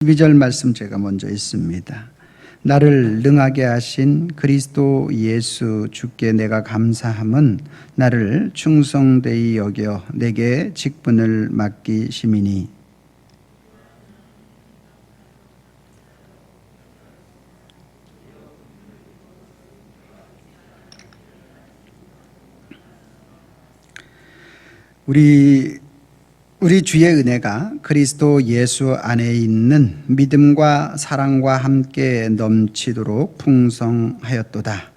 12절 말씀 제가 먼저 읽습니다. 나를 능하게 하신 그리스도 예수 주께 내가 감사함은 나를 충성되이 여겨 내게 직분을 맡기심이니. 우리 주의 은혜가 그리스도 예수 안에 있는 믿음과 사랑과 함께 넘치도록 풍성하였도다.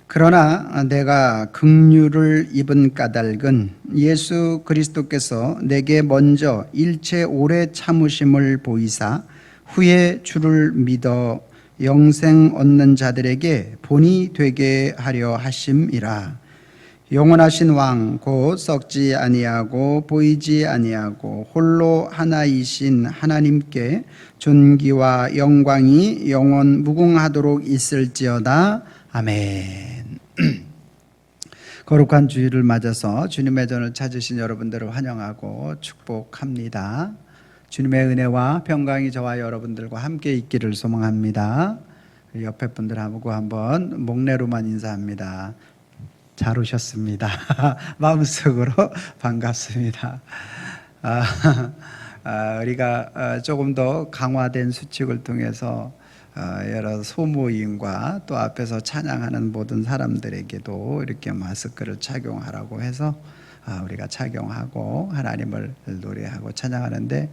그러나 내가 긍휼을 입은 까닭은 예수 그리스도께서 내게 먼저 일체 오래 참으심을 보이사 후에 주를 믿어 영생 얻는 자들에게 본이 되게 하려 하심이라. 영원하신 왕 곧 썩지 아니하고 보이지 아니하고 홀로 하나이신 하나님께 존귀와 영광이 영원 무궁하도록 있을지어다. 아멘. 거룩한 주일을 맞아서 주님의 전을 찾으신 여러분들을 환영하고 축복합니다. 주님의 은혜와 평강이 저와 여러분들과 함께 있기를 소망합니다. 옆에 분들하고 한번 목례로만 인사합니다. 잘 오셨습니다. 마음속으로 반갑습니다. 우리가 조금 더 강화된 수칙을 통해서 여러 소모임과 또 앞에서 찬양하는 모든 사람들에게도 이렇게 마스크를 착용하라고 해서 우리가 착용하고 하나님을 노래하고 찬양하는데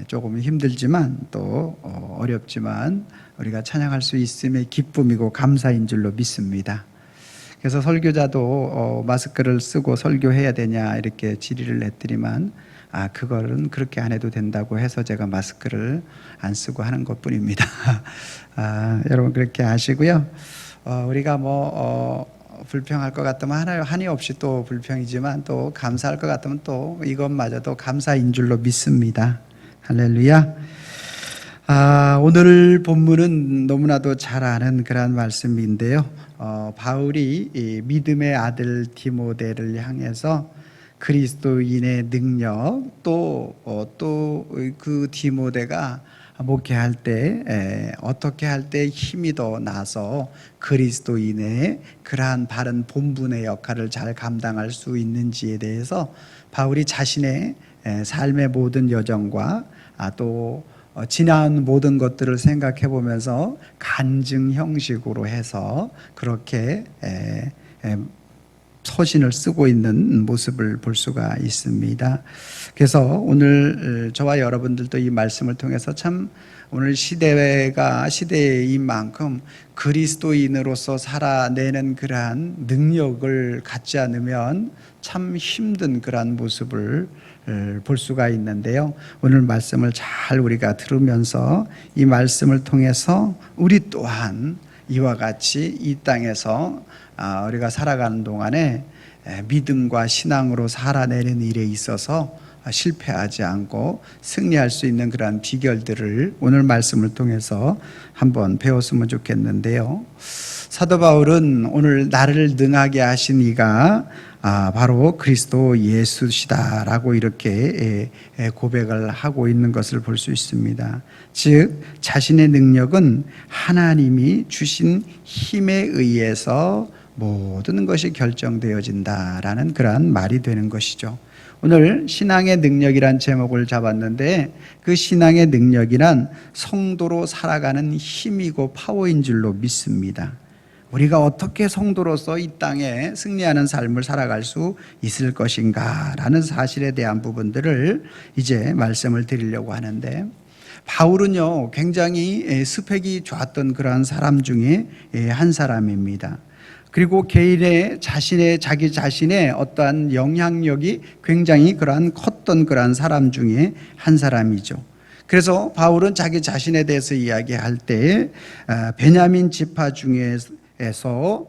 조금 힘들지만 또 어렵지만 우리가 찬양할 수 있음의 기쁨이고 감사인 줄로 믿습니다. 그래서 설교자도 마스크를 쓰고 설교해야 되냐 이렇게 질의를 했더니만 그거는 그렇게 안 해도 된다고 해서 제가 마스크를 안 쓰고 하는 것뿐입니다. 여러분 그렇게 아시고요. 우리가 불평할 것 같으면 한이 없이 또 불평이지만 또 감사할 것 같으면 또 이것마저도 감사인 줄로 믿습니다. 할렐루야. 오늘 본문은 너무나도 잘 아는 그런 말씀인데요. 바울이 이 믿음의 아들 디모데를 향해서 그리스도인의 능력 또 그 디모데가 목회할 때 어떻게 할 때 힘이 더 나서 그리스도인의 그러한 바른 본분의 역할을 잘 감당할 수 있는지에 대해서 바울이 자신의 삶의 모든 여정과 또 지난 모든 것들을 생각해 보면서 간증 형식으로 해서 그렇게 서신을 쓰고 있는 모습을 볼 수가 있습니다. 그래서 오늘 저와 여러분들도 이 말씀을 통해서 참 오늘 시대인 만큼 그리스도인으로서 살아내는 그러한 능력을 갖지 않으면 참 힘든 그러한 모습을 볼 수가 있는데요. 오늘 말씀을 잘 우리가 들으면서 이 말씀을 통해서 우리 또한 이와 같이 이 땅에서 우리가 살아가는 동안에 믿음과 신앙으로 살아내는 일에 있어서 실패하지 않고 승리할 수 있는 그러한 비결들을 오늘 말씀을 통해서 한번 배웠으면 좋겠는데요. 사도 바울은 오늘 나를 능하게 하신 이가 바로 그리스도 예수시다라고 이렇게 고백을 하고 있는 것을 볼 수 있습니다. 즉 자신의 능력은 하나님이 주신 힘에 의해서 모든 것이 결정되어진다라는 그러한 말이 되는 것이죠. 오늘 신앙의 능력이란 제목을 잡았는데 그 신앙의 능력이란 성도로 살아가는 힘이고 파워인 줄로 믿습니다. 우리가 어떻게 성도로서 이 땅에 승리하는 삶을 살아갈 수 있을 것인가 라는 사실에 대한 부분들을 이제 말씀을 드리려고 하는데, 바울은요 굉장히 스펙이 좋았던 그러한 사람 중에 한 사람입니다. 그리고 개인의 자기 자신의 어떠한 영향력이 굉장히 그러한 컸던 그러한 사람 중에 한 사람이죠. 그래서 바울은 자기 자신에 대해서 이야기할 때 베냐민 지파 중에서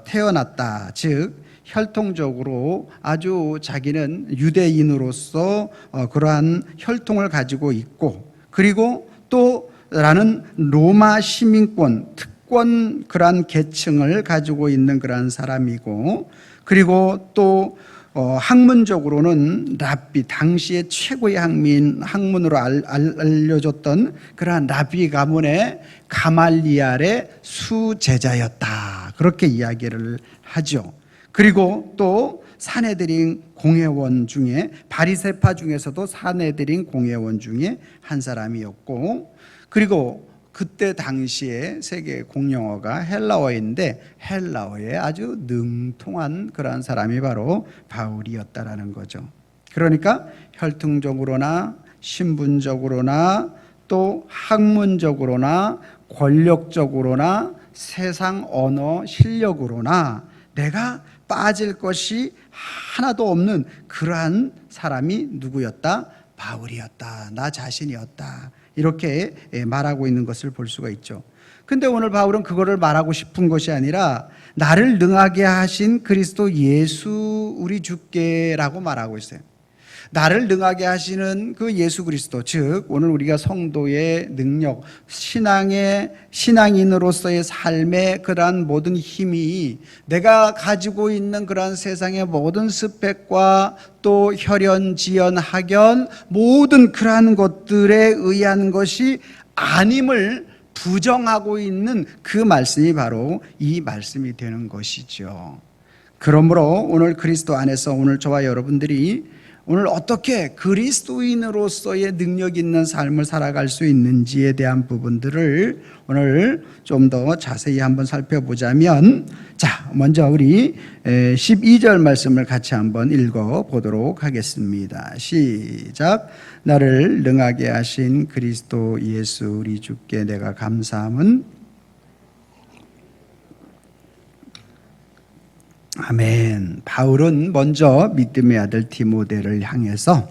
태어났다, 즉 혈통적으로 아주 자기는 유대인으로서 그러한 혈통을 가지고 있고, 그리고 또 라는 로마 시민권, 특권 그러한 계층을 가지고 있는 그러한 사람이고, 그리고 또 학문적으로는 랍비, 당시의 최고의 학문으로 알려졌던 그러한 랍비 가문의 가말리알의 수제자였다, 그렇게 이야기를 하죠. 그리고 또 산헤드린 공회원 중에, 바리새파 중에서도 산헤드린 공회원 중에 한 사람이었고, 그리고 그때 당시에 세계 공용어가 헬라어인데 헬라어에 아주 능통한 그러한 사람이 바로 바울이었다라는 거죠. 그러니까 혈통적으로나 신분적으로나 또 학문적으로나 권력적으로나 세상 언어 실력으로나 내가 빠질 것이 하나도 없는 그러한 사람이 누구였다? 바울이었다. 나 자신이었다. 이렇게 말하고 있는 것을 볼 수가 있죠. 근데 오늘 바울은 그거를 말하고 싶은 것이 아니라 나를 능하게 하신 그리스도 예수 우리 주께라고 말하고 있어요. 나를 능하게 하시는 그 예수 그리스도, 즉 오늘 우리가 성도의 능력, 신앙인으로서의 삶의 그러한 모든 힘이 내가 가지고 있는 그러한 세상의 모든 스펙과 또 혈연, 지연, 학연 모든 그러한 것들에 의한 것이 아님을 부정하고 있는 그 말씀이 바로 이 말씀이 되는 것이죠. 그러므로 오늘 그리스도 안에서 오늘 저와 여러분들이 오늘 어떻게 그리스도인으로서의 능력 있는 삶을 살아갈 수 있는지에 대한 부분들을 오늘 좀 더 자세히 한번 살펴보자면, 자, 먼저 우리 12절 말씀을 같이 한번 읽어보도록 하겠습니다. 시작. 나를 능하게 하신 그리스도 예수 우리 주께 내가 감사함은, 아멘. 바울은 먼저 믿음의 아들 디모데를 향해서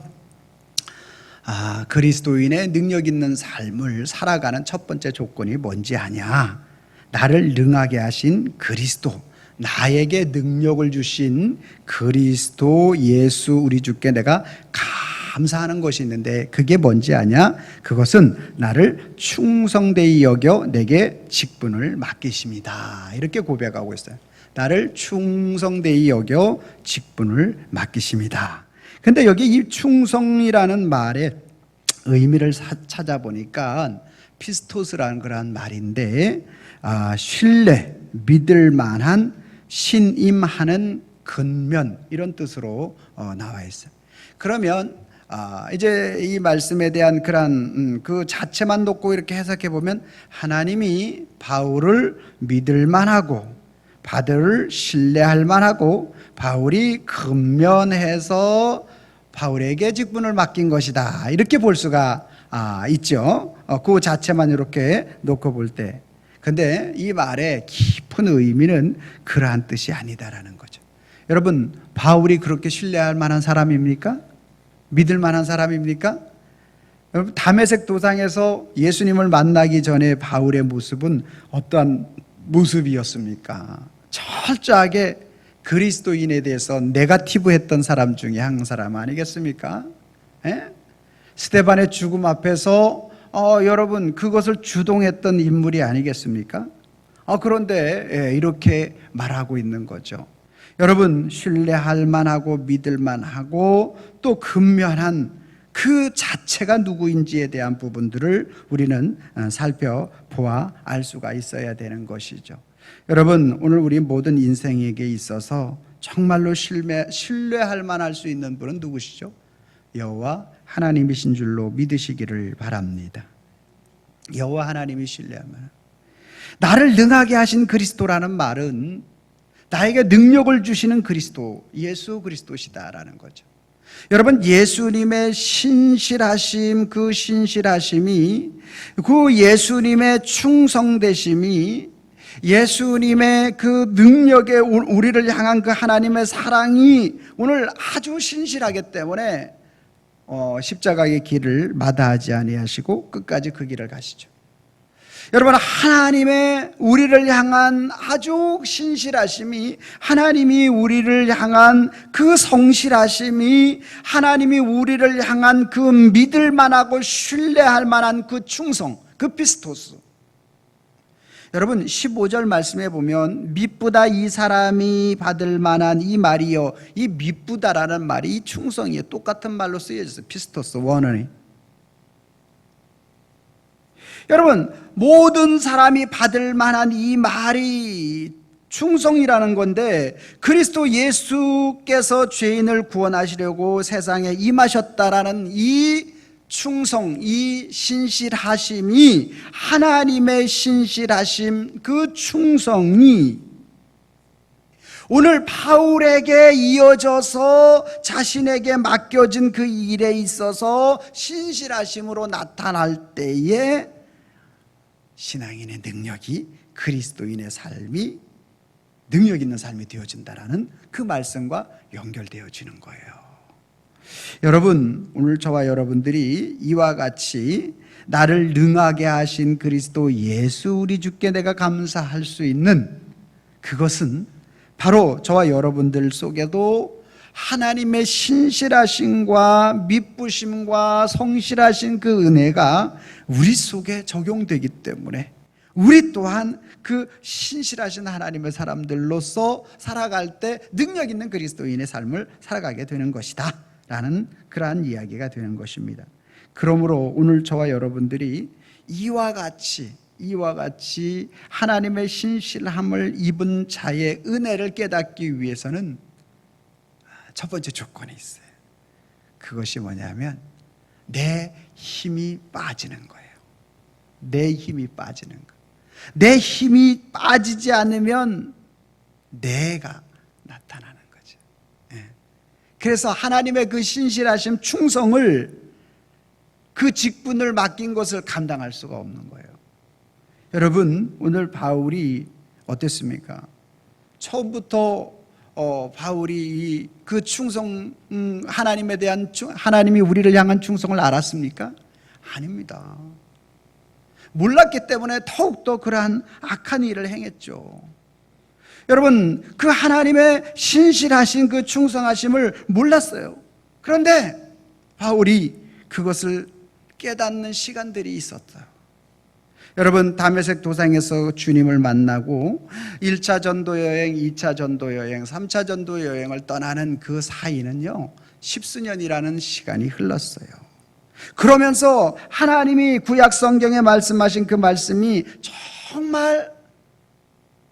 그리스도인의 능력 있는 삶을 살아가는 첫 번째 조건이 뭔지 아냐? 나를 능하게 하신 그리스도, 나에게 능력을 주신 그리스도 예수 우리 주께 내가 감사하는 것이 있는데 그게 뭔지 아냐? 그것은 나를 충성되이 여겨 내게 직분을 맡기십니다. 이렇게 고백하고 있어요. 나를 충성되이 여겨 직분을 맡기십니다. 근데 여기 이 충성이라는 말의 의미를 찾아보니까 피스토스라는 그런 말인데, 신뢰, 믿을 만한, 신임하는 근면, 이런 뜻으로 나와 있어요. 그러면 이제 이 말씀에 대한 그런 그 자체만 놓고 이렇게 해석해 보면 하나님이 바울을 믿을 만하고 바울을 신뢰할 만하고 바울이 근면해서 바울에게 직분을 맡긴 것이다, 이렇게 볼 수가 있죠. 그 자체만 이렇게 놓고 볼 때. 근데 이 말의 깊은 의미는 그러한 뜻이 아니다라는 거죠. 여러분, 바울이 그렇게 신뢰할 만한 사람입니까? 믿을 만한 사람입니까? 여러분, 다메섹 도상에서 예수님을 만나기 전에 바울의 모습은 어떠한 모습이었습니까? 철저하게 그리스도인에 대해서 네거티브했던 사람 중에 한 사람 아니겠습니까? 스데반의 죽음 앞에서 여러분 그것을 주동했던 인물이 아니겠습니까? 그런데 이렇게 말하고 있는 거죠. 여러분, 신뢰할 만하고 믿을 만하고 또 근면한 그 자체가 누구인지에 대한 부분들을 우리는 살펴보아 알 수가 있어야 되는 것이죠. 여러분, 오늘 우리 모든 인생에게 있어서 정말로 신뢰할 만할 수 있는 분은 누구시죠? 여호와 하나님이신 줄로 믿으시기를 바랍니다. 여호와 하나님이 신뢰할 만한, 나를 능하게 하신 그리스도라는 말은 나에게 능력을 주시는 그리스도, 예수 그리스도시다라는 거죠. 여러분, 예수님의 신실하심, 그 신실하심이, 그 예수님의 충성되심이, 예수님의 그 능력에 우리를 향한 그 하나님의 사랑이 오늘 아주 신실하기 때문에 십자가의 길을 마다하지 아니하시고 끝까지 그 길을 가시죠. 여러분, 하나님의 우리를 향한 아주 신실하심이, 하나님이 우리를 향한 그 성실하심이, 하나님이 우리를 향한 그 믿을 만하고 신뢰할 만한 그 충성, 그 피스토스. 여러분 15절 말씀에 보면 미쁘다 이 사람이 받을 만한 이 말이요, 이 미쁘다라는 말이 이 충성이에요. 똑같은 말로 쓰여졌어요. 피스토스 원어니. 여러분 모든 사람이 받을 만한 이 말이 충성이라는 건데, 그리스도 예수께서 죄인을 구원하시려고 세상에 임하셨다라는 이 충성, 이 신실하심이, 하나님의 신실하심, 그 충성이 오늘 바울에게 이어져서 자신에게 맡겨진 그 일에 있어서 신실하심으로 나타날 때에 신앙인의 능력이, 그리스도인의 삶이 능력 있는 삶이 되어진다라는 그 말씀과 연결되어지는 거예요. 여러분, 오늘 저와 여러분들이 이와 같이 나를 능하게 하신 그리스도 예수 우리 주께 내가 감사할 수 있는 그것은 바로 저와 여러분들 속에도 하나님의 신실하심과 미쁘심과 성실하신 그 은혜가 우리 속에 적용되기 때문에 우리 또한 그 신실하신 하나님의 사람들로서 살아갈 때 능력 있는 그리스도인의 삶을 살아가게 되는 것이다 라는 그러한 이야기가 되는 것입니다. 그러므로 오늘 저와 여러분들이 이와 같이 하나님의 신실함을 입은 자의 은혜를 깨닫기 위해서는 첫 번째 조건이 있어요. 그것이 뭐냐면 내 힘이 빠지는 거예요. 내 힘이 빠지는 거. 내 힘이 빠지지 않으면 내가 나타나는 거죠. 그래서 하나님의 그 신실하심, 충성을, 그 직분을 맡긴 것을 감당할 수가 없는 거예요. 여러분, 오늘 바울이 어땠습니까? 처음부터 바울이 그 충성, 하나님에 대한 하나님이 우리를 향한 충성을 알았습니까? 아닙니다. 몰랐기 때문에 더욱더 그러한 악한 일을 행했죠. 여러분, 그 하나님의 신실하신 그 충성하심을 몰랐어요. 그런데 바울이 그것을 깨닫는 시간들이 있었어요. 여러분, 다메섹 도상에서 주님을 만나고 1차 전도 여행, 2차 전도 여행, 3차 전도 여행을 떠나는 그 사이는요 10수년이라는 시간이 흘렀어요. 그러면서 하나님이 구약 성경에 말씀하신 그 말씀이 정말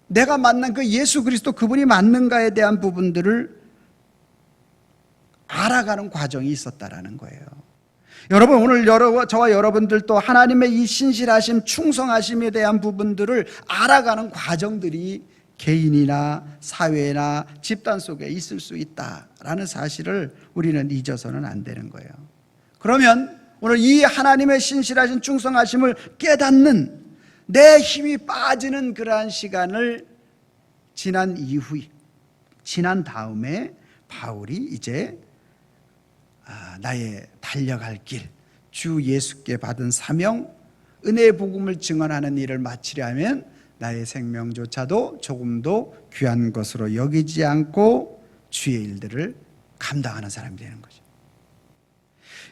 내가 만난 그 예수 그리스도 그분이 맞는가에 대한 부분들을 알아가는 과정이 있었다라는 거예요. 여러분, 오늘 저와 여러분들도 하나님의 이 신실하심, 충성하심에 대한 부분들을 알아가는 과정들이 개인이나 사회나 집단 속에 있을 수 있다라는 사실을 우리는 잊어서는 안 되는 거예요. 그러면 오늘 이 하나님의 신실하신 충성하심을 깨닫는, 내 힘이 빠지는 그러한 시간을 지난 다음에 바울이 이제 나의 달려갈 길, 주 예수께 받은 사명, 은혜의 복음을 증언하는 일을 마치려면 나의 생명조차도 조금도 귀한 것으로 여기지 않고 주의 일들을 감당하는 사람이 되는 거죠.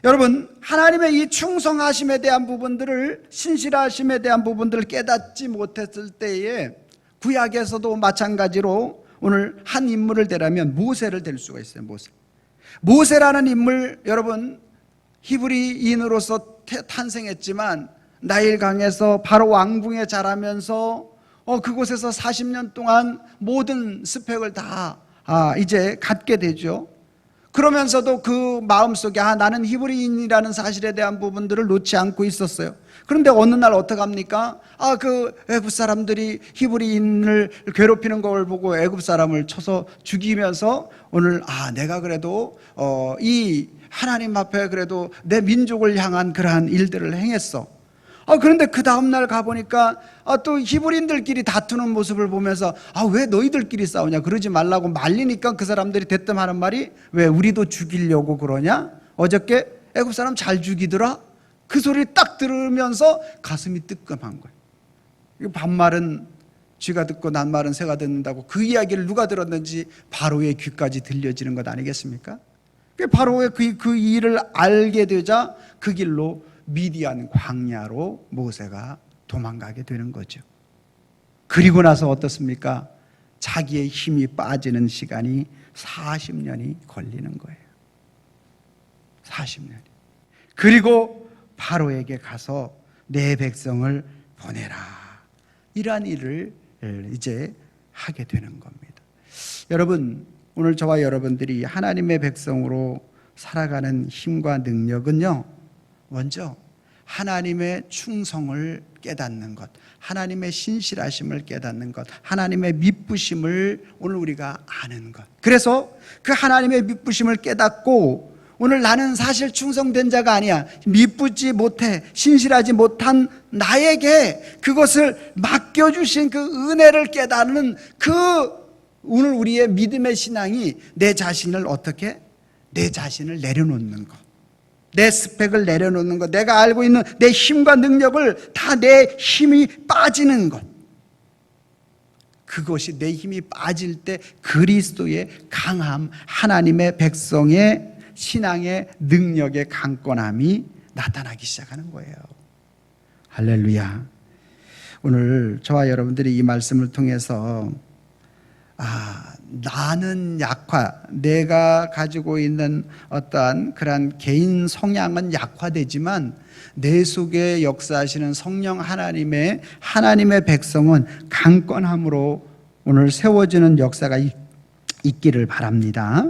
여러분, 하나님의 이 충성하심에 대한 부분들을, 신실하심에 대한 부분들을 깨닫지 못했을 때에 구약에서도 마찬가지로 오늘 한 인물을 대라면 모세를 댈 수가 있어요. 모세라는 인물, 여러분, 히브리인으로서 탄생했지만 나일강에서 바로 왕궁에 자라면서 그곳에서 40년 동안 모든 스펙을 다 이제 갖게 되죠. 그러면서도 그 마음속에 나는 히브리인이라는 사실에 대한 부분들을 놓지 않고 있었어요. 그런데 어느 날 어떡합니까? 그 애굽 사람들이 히브리인을 괴롭히는 걸 보고 애굽 사람을 쳐서 죽이면서 오늘 내가 그래도 이 하나님 앞에 그래도 내 민족을 향한 그러한 일들을 행했어. 그런데 그 다음날 가보니까 또 히브리인들끼리 다투는 모습을 보면서 왜 너희들끼리 싸우냐, 그러지 말라고 말리니까 그 사람들이 대뜸 하는 말이, 왜 우리도 죽이려고 그러냐? 어저께 애굽 사람 잘 죽이더라? 그 소리를 딱 들으면서 가슴이 뜨끔한 거예요. 반말은 쥐가 듣고 낱말은 새가 듣는다고, 그 이야기를 누가 들었는지 바로의 귀까지 들려지는 것 아니겠습니까? 바로의 그 일을 알게 되자 그 길로 미디안 광야로 모세가 도망가게 되는 거죠. 그리고 나서 어떻습니까? 자기의 힘이 빠지는 시간이 40년이 걸리는 거예요. 40년이. 그리고 바로에게 가서 내 백성을 보내라. 이러한 일을 이제 하게 되는 겁니다. 여러분, 오늘 저와 여러분들이 하나님의 백성으로 살아가는 힘과 능력은요, 먼저 하나님의 충성을 깨닫는 것, 하나님의 신실하심을 깨닫는 것, 하나님의 미쁘심을 오늘 우리가 아는 것. 그래서 그 하나님의 미쁘심을 깨닫고 오늘 나는 사실 충성된 자가 아니야, 미쁘지 못해, 신실하지 못한 나에게 그것을 맡겨주신 그 은혜를 깨닫는 오늘 우리의 믿음의 신앙이 내 자신을 어떻게? 내 자신을 내려놓는 것, 내 스펙을 내려놓는 것, 내가 알고 있는 내 힘과 능력을 다 내 힘이 빠지는 것, 그것이 내 힘이 빠질 때 그리스도의 강함, 하나님의 백성의 신앙의 능력의 강건함이 나타나기 시작하는 거예요. 할렐루야. 오늘 저와 여러분들이 이 말씀을 통해서 나는 내가 가지고 있는 어떠한 그러한 개인 성향은 약화되지만 내 속에 역사하시는 성령 하나님의 백성은 강건함으로 오늘 세워지는 역사가 있기를 바랍니다.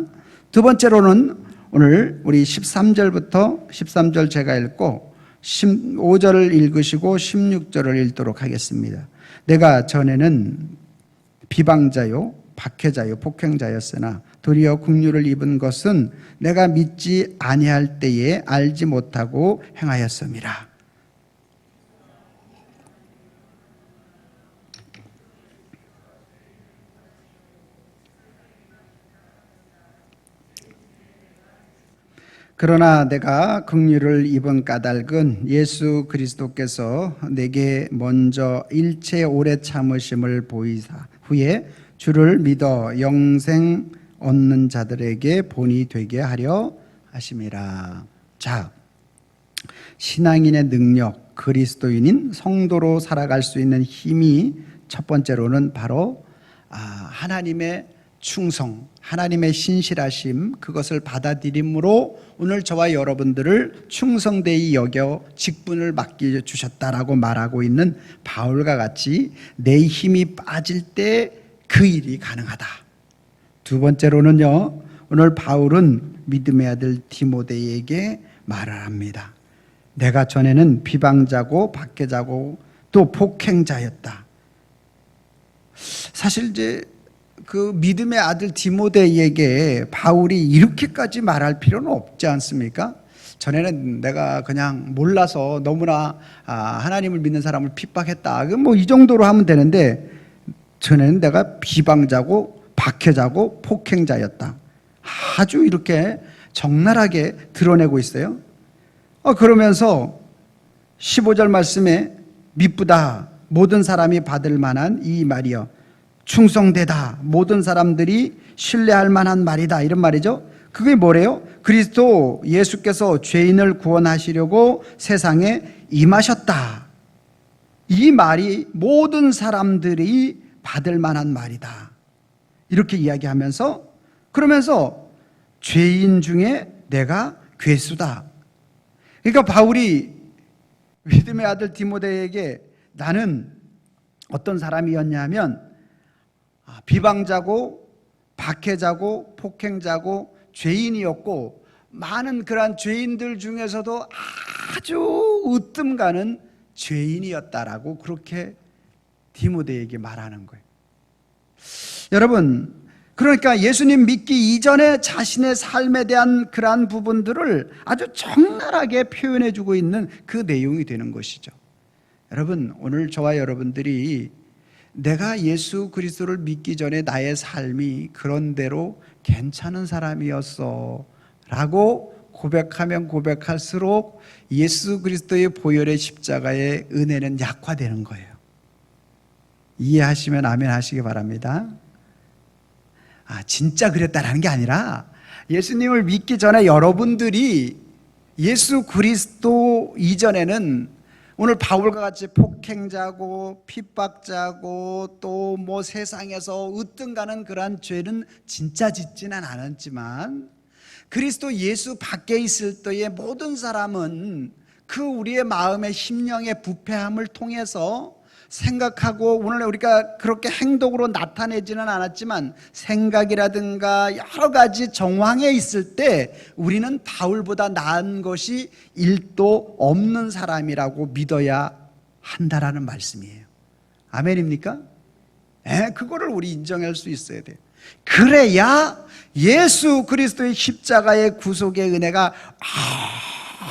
두 번째로는 오늘 우리 13절 제가 읽고 15절을 읽으시고 16절을 읽도록 하겠습니다. 내가 전에는 비방자요 박해자요 폭행자였으나 도리어 긍휼을 입은 것은 내가 믿지 아니할 때에 알지 못하고 행하였음이라. 그러나 내가 긍휼을 입은 까닭은 예수 그리스도께서 내게 먼저 일체 오래 참으심을 보이사 후에 주를 믿어 영생 얻는 자들에게 본이 되게 하려 하심이라. 자, 신앙인의 능력, 그리스도인인 성도로 살아갈 수 있는 힘이 첫 번째로는 바로 하나님의 충성, 하나님의 신실하심, 그것을 받아들임으로 오늘 저와 여러분들을 충성되이 여겨 직분을 맡겨주셨다라고 말하고 있는 바울과 같이 내 힘이 빠질 때 그 일이 가능하다. 두 번째로는요, 오늘 바울은 믿음의 아들 디모데에게 말을 합니다. 내가 전에는 비방자고 박해자고 또 폭행자였다. 사실 이제 그 믿음의 아들 디모데에게 바울이 이렇게까지 말할 필요는 없지 않습니까? 전에는 내가 그냥 몰라서 너무나 하나님을 믿는 사람을 핍박했다. 뭐 이 정도로 하면 되는데, 전에는 내가 비방자고 박해자고 폭행자였다. 아주 이렇게 적나라하게 드러내고 있어요. 그러면서 15절 말씀에 미쁘다, 모든 사람이 받을 만한 이 말이여, 충성되다, 모든 사람들이 신뢰할 만한 말이다, 이런 말이죠. 그게 뭐래요? 그리스도 예수께서 죄인을 구원하시려고 세상에 임하셨다. 이 말이 모든 사람들이 받을 만한 말이다, 이렇게 이야기하면서, 그러면서 죄인 중에 내가 괴수다. 그러니까 바울이 믿음의 아들 디모데에게 나는 어떤 사람이었냐면 비방자고 박해자고 폭행자고 죄인이었고, 많은 그러한 죄인들 중에서도 아주 으뜸 가는 죄인이었다라고 그렇게 디모데에게 말하는 거예요. 여러분, 그러니까 예수님 믿기 이전에 자신의 삶에 대한 그러한 부분들을 아주 적나라하게 표현해 주고 있는 그 내용이 되는 것이죠. 여러분, 오늘 저와 여러분들이 내가 예수 그리스도를 믿기 전에 나의 삶이 그런대로 괜찮은 사람이었어 라고 고백하면 고백할수록 예수 그리스도의 보혈의 십자가의 은혜는 약화되는 거예요. 이해하시면 아멘 하시기 바랍니다. 진짜 그랬다라는 게 아니라, 예수님을 믿기 전에 여러분들이 예수 그리스도 이전에는 오늘 바울과 같이 폭행자고 핍박자고 또 뭐 세상에서 으뜸가는 그러한 죄는 진짜 짓지는 않았지만 그리스도 예수 밖에 있을 때의 모든 사람은 그 우리의 마음의 심령의 부패함을 통해서 생각하고 오늘 우리가 그렇게 행동으로 나타내지는 않았지만 생각이라든가 여러 가지 정황에 있을 때 우리는 바울보다 나은 것이 1도 없는 사람이라고 믿어야 한다라는 말씀이에요. 아멘입니까? 그거를 우리 인정할 수 있어야 돼요. 그래야 예수 그리스도의 십자가의 구속의 은혜가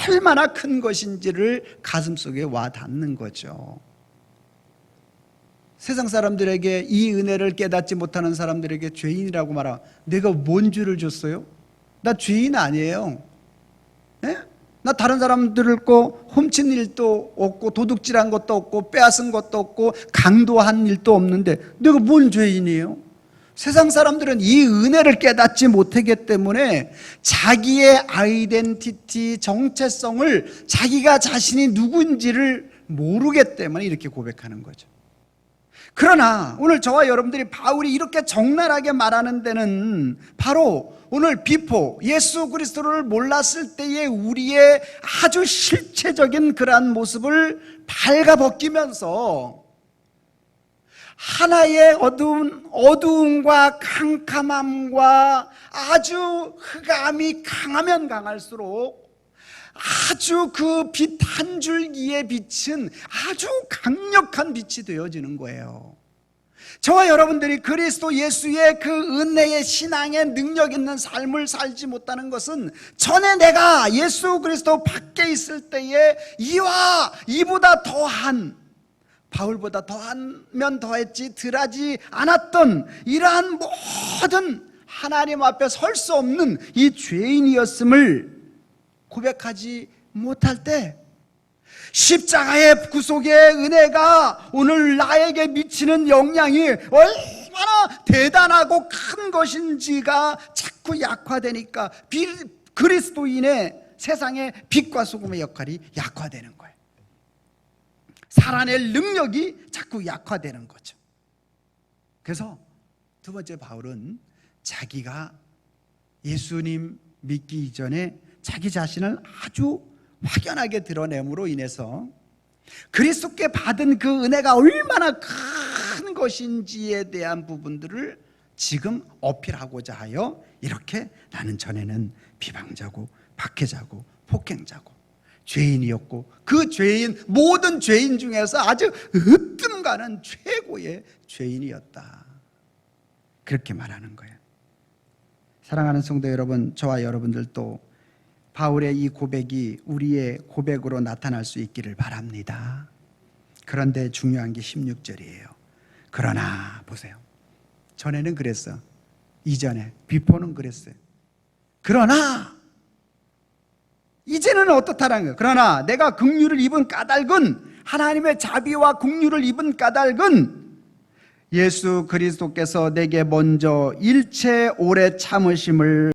얼마나 큰 것인지를 가슴속에 와 닿는 거죠. 세상 사람들에게 이 은혜를 깨닫지 못하는 사람들에게 죄인이라고 말하면 내가 뭔 죄를 줬어요? 나 죄인 아니에요. 나 다른 사람들을 거 훔친 일도 없고 도둑질한 것도 없고 빼앗은 것도 없고 강도한 일도 없는데 내가 뭔 죄인이에요? 세상 사람들은 이 은혜를 깨닫지 못하기 때문에 자기의 아이덴티티, 정체성을 자기가 자신이 누구인지를 모르기 때문에 이렇게 고백하는 거죠. 그러나 오늘 저와 여러분들이 바울이 이렇게 적나라하게 말하는 데는 바로 오늘 비포 예수 그리스도를 몰랐을 때의 우리의 아주 실체적인 그러한 모습을 발가벗기면서 하나의 어두움과 캄캄함과 아주 흑암이 강하면 강할수록 아주 그 빛 한 줄기의 빛은 아주 강력한 빛이 되어지는 거예요. 저와 여러분들이 그리스도 예수의 그 은혜의 신앙의 능력 있는 삶을 살지 못하는 것은 전에 내가 예수 그리스도 밖에 있을 때에 이와 이보다 더한, 바울보다 더하면 더했지 덜하지 않았던 이러한 모든 하나님 앞에 설 수 없는 이 죄인이었음을 고백하지 못할 때 십자가의 구속의 은혜가 오늘 나에게 미치는 영향이 얼마나 대단하고 큰 것인지가 자꾸 약화되니까 그리스도인의 세상의 빛과 소금의 역할이 약화되는 거예요. 살아낼 능력이 자꾸 약화되는 거죠. 그래서 두 번째 바울은 자기가 예수님 믿기 이전에 자기 자신을 아주 확연하게 드러냄으로 인해서 그리스도께 받은 그 은혜가 얼마나 큰 것인지에 대한 부분들을 지금 어필하고자 하여 이렇게 나는 전에는 비방자고 박해자고 폭행자고 죄인이었고 그 죄인 모든 죄인 중에서 아주 으뜸가는 최고의 죄인이었다, 그렇게 말하는 거예요. 사랑하는 성도 여러분, 저와 여러분들도 바울의 이 고백이 우리의 고백으로 나타날 수 있기를 바랍니다. 그런데 중요한 게 16절이에요. 그러나 보세요. 전에는 그랬어. 이전에 비포는 그랬어요. 그러나 이제는 어떻다라는 거예요. 그러나 내가 긍휼을 입은 까닭은, 하나님의 자비와 긍휼을 입은 까닭은 예수 그리스도께서 내게 먼저 일체 오래 참으심을